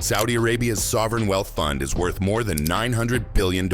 Saudi Arabia's sovereign wealth fund is worth more than $900 billion,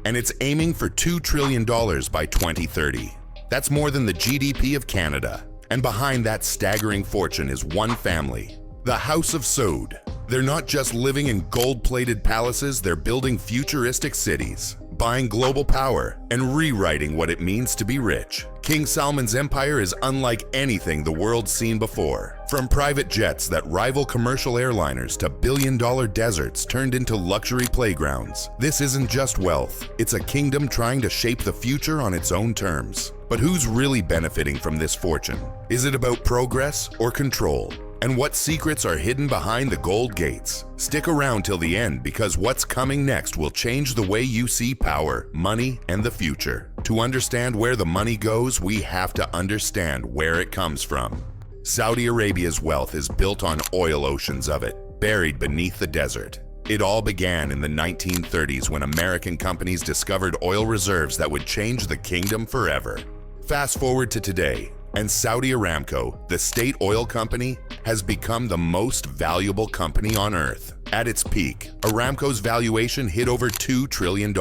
and it's aiming for $2 trillion by 2030. That's more than the GDP of Canada. And behind that staggering fortune is one family, the House of Saud. They're not just living in gold-plated palaces, they're building futuristic cities, buying global power, and rewriting what it means to be rich. King Salman's empire is unlike anything the world's seen before. From private jets that rival commercial airliners to billion-dollar deserts turned into luxury playgrounds. This isn't just wealth, it's a kingdom trying to shape the future on its own terms. But who's really benefiting from this fortune? Is it about progress or control? And what secrets are hidden behind the gold gates? Stick around till the end, because what's coming next will change the way you see power, money, and the future. To understand where the money goes, we have to understand where it comes from. Saudi Arabia's wealth is built on oil oceans of it, buried beneath the desert. It all began in the 1930s when American companies discovered oil reserves that would change the kingdom forever. Fast forward to today, and Saudi Aramco, the state oil company, has become the most valuable company on earth. At its peak, Aramco's valuation hit over $2 trillion,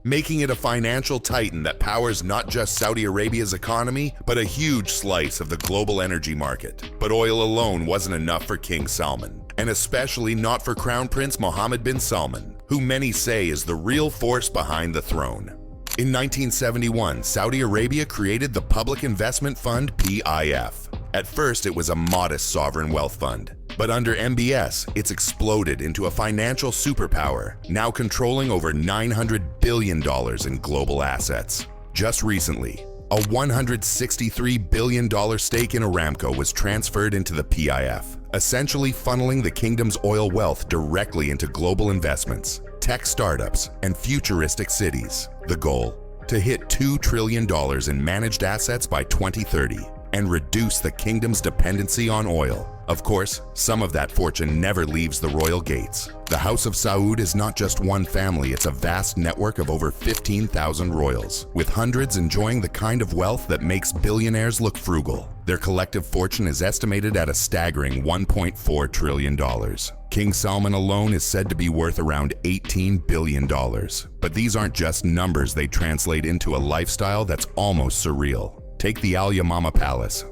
making it a financial titan that powers not just Saudi Arabia's economy, but a huge slice of the global energy market. But oil alone wasn't enough for King Salman, and especially not for Crown Prince Mohammed bin Salman, who many say is the real force behind the throne. In 1971, Saudi Arabia created the Public Investment Fund (PIF). At first, it was a modest sovereign wealth fund, but under MBS, it's exploded into a financial superpower, now controlling over $900 billion in global assets. Just recently, a $163 billion stake in Aramco was transferred into the PIF, essentially funneling the kingdom's oil wealth directly into global investments, tech startups, and futuristic cities. The goal? To hit $2 trillion in managed assets by 2030 and reduce the kingdom's dependency on oil. Of course, some of that fortune never leaves the royal gates. The House of Saud is not just one family, it's a vast network of over 15,000 royals, with hundreds enjoying the kind of wealth that makes billionaires look frugal. Their collective fortune is estimated at a staggering $1.4 trillion. King Salman alone is said to be worth around $18 billion. But these aren't just numbers, they translate into a lifestyle that's almost surreal. Take the Al Yamama Palace,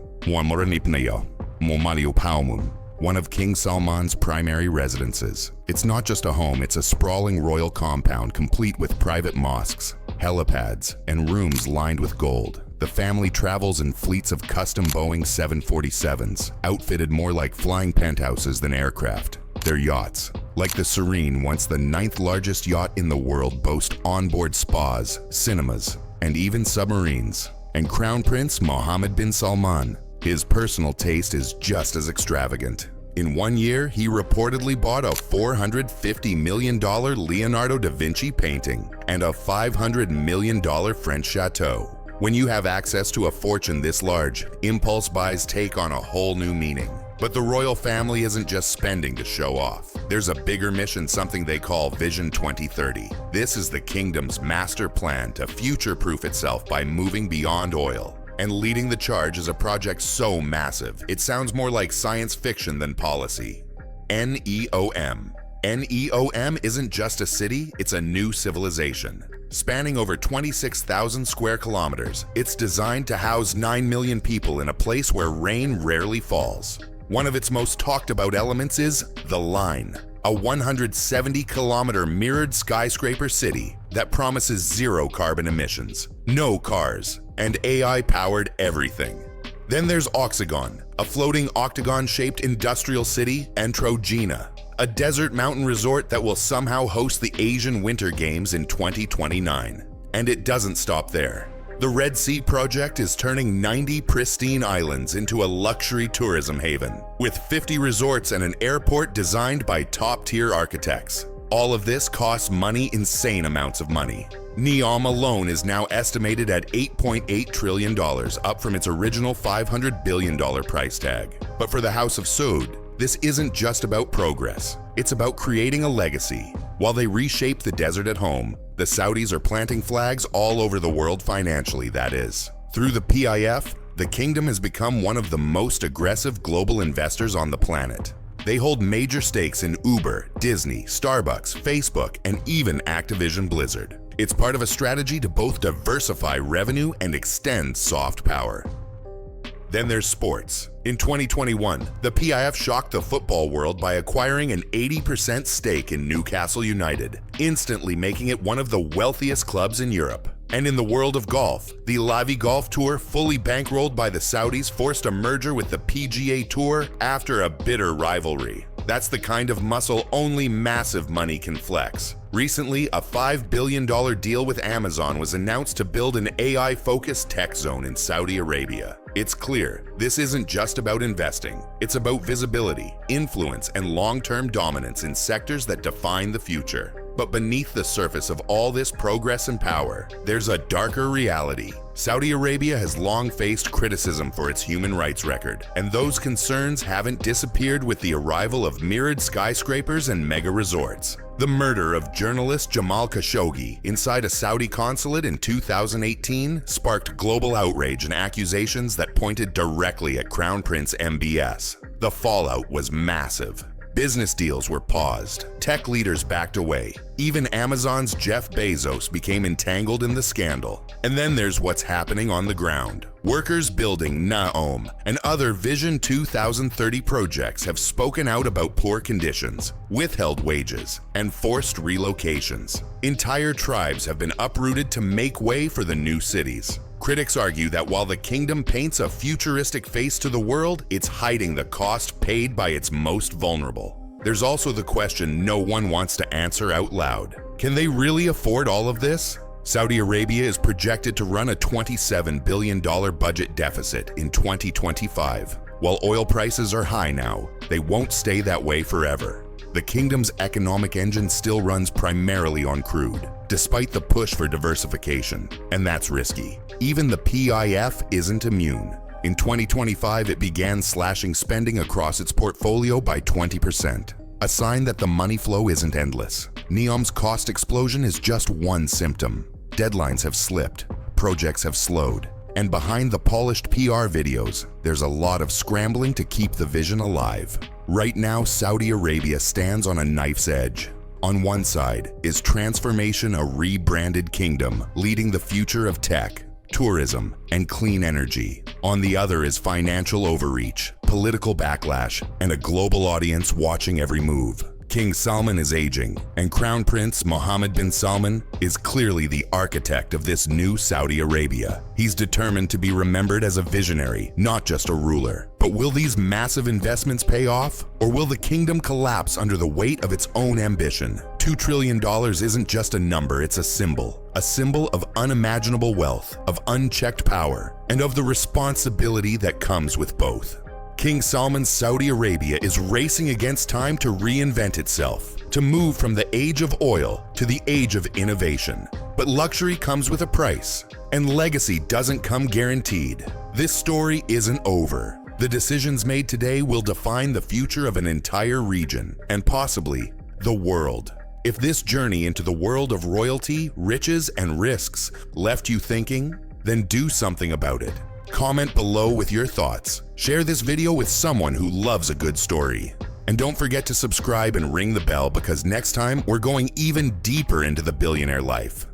one of King Salman's primary residences. It's not just a home, it's a sprawling royal compound complete with private mosques, helipads, and rooms lined with gold. The family travels in fleets of custom Boeing 747s, outfitted more like flying penthouses than aircraft. Their yachts, like the Serene, once the 9th largest yacht in the world, boast onboard spas, cinemas, and even submarines. And Crown Prince Mohammed bin Salman, his personal taste is just as extravagant. In one year, he reportedly bought a $450 million Leonardo da Vinci painting and a $500 million French chateau. When you have access to a fortune this large, impulse buys take on a whole new meaning. But the royal family isn't just spending to show off. There's a bigger mission, something they call Vision 2030. This is the kingdom's master plan to future-proof itself by moving beyond oil. And leading the charge is a project so massive, it sounds more like science fiction than policy. NEOM. NEOM isn't just a city, it's a new civilization. Spanning over 26,000 square kilometers, it's designed to house 9 million people in a place where rain rarely falls. One of its most talked about elements is The Line, a 170-kilometer mirrored skyscraper city that promises zero carbon emissions, no cars, and AI-powered everything. Then there's Oxagon, a floating octagon-shaped industrial city, and Trojena, a desert mountain resort that will somehow host the Asian Winter Games in 2029. And it doesn't stop there. The Red Sea project is turning 90 pristine islands into a luxury tourism haven, with 50 resorts and an airport designed by top-tier architects. All of this costs money, insane amounts of money. NEOM alone is now estimated at $8.8 trillion, up from its original $500 billion price tag. But for the House of Saud, this isn't just about progress, it's about creating a legacy. While they reshape the desert at home, the Saudis are planting flags all over the world financially, that is. Through the PIF, the kingdom has become one of the most aggressive global investors on the planet. They hold major stakes in Uber, Disney, Starbucks, Facebook, and even Activision Blizzard. It's part of a strategy to both diversify revenue and extend soft power. Then there's sports. In 2021, the PIF shocked the football world by acquiring an 80% stake in Newcastle United, instantly making it one of the wealthiest clubs in Europe. And in the world of golf, the Lavi Golf Tour, fully bankrolled by the Saudis, forced a merger with the PGA Tour after a bitter rivalry. That's the kind of muscle only massive money can flex. Recently, a $5 billion deal with Amazon was announced to build an AI-focused tech zone in Saudi Arabia. It's clear, this isn't just about investing. It's about visibility, influence, and long-term dominance in sectors that define the future. But beneath the surface of all this progress and power, there's a darker reality. Saudi Arabia has long faced criticism for its human rights record, and those concerns haven't disappeared with the arrival of mirrored skyscrapers and mega resorts. The murder of journalist Jamal Khashoggi inside a Saudi consulate in 2018 sparked global outrage and accusations that pointed directly at Crown Prince MBS. The fallout was massive. Business deals were paused, tech leaders backed away, even Amazon's Jeff Bezos became entangled in the scandal. And then there's what's happening on the ground. Workers building Naom and other Vision 2030 projects have spoken out about poor conditions, withheld wages, and forced relocations. Entire tribes have been uprooted to make way for the new cities. Critics argue that while the kingdom paints a futuristic face to the world, it's hiding the cost paid by its most vulnerable. There's also the question no one wants to answer out loud. Can they really afford all of this? Saudi Arabia is projected to run a $27 billion budget deficit in 2025. While oil prices are high now, they won't stay that way forever. The kingdom's economic engine still runs primarily on crude, despite the push for diversification, and that's risky. Even the PIF isn't immune. In 2025, it began slashing spending across its portfolio by 20%, a sign that the money flow isn't endless. NEOM's cost explosion is just one symptom. Deadlines have slipped, projects have slowed, and behind the polished PR videos, there's a lot of scrambling to keep the vision alive. Right now, Saudi Arabia stands on a knife's edge. On one side is transformation, a rebranded kingdom leading the future of tech, tourism, and clean energy. On the other is financial overreach, political backlash, and a global audience watching every move. King Salman is aging, and Crown Prince Mohammed bin Salman is clearly the architect of this new Saudi Arabia. He's determined to be remembered as a visionary, not just a ruler. But will these massive investments pay off? Or will the kingdom collapse under the weight of its own ambition? $2 trillion isn't just a number, it's a symbol of unimaginable wealth, of unchecked power, and of the responsibility that comes with both. King Salman's Saudi Arabia is racing against time to reinvent itself, to move from the age of oil to the age of innovation. But luxury comes with a price, and legacy doesn't come guaranteed. This story isn't over. The decisions made today will define the future of an entire region, and possibly the world. If this journey into the world of royalty, riches, and risks left you thinking, then do something about it. Comment below with your thoughts. Share this video with someone who loves a good story. And don't forget to subscribe and ring the bell because next time we're going even deeper into the billionaire life.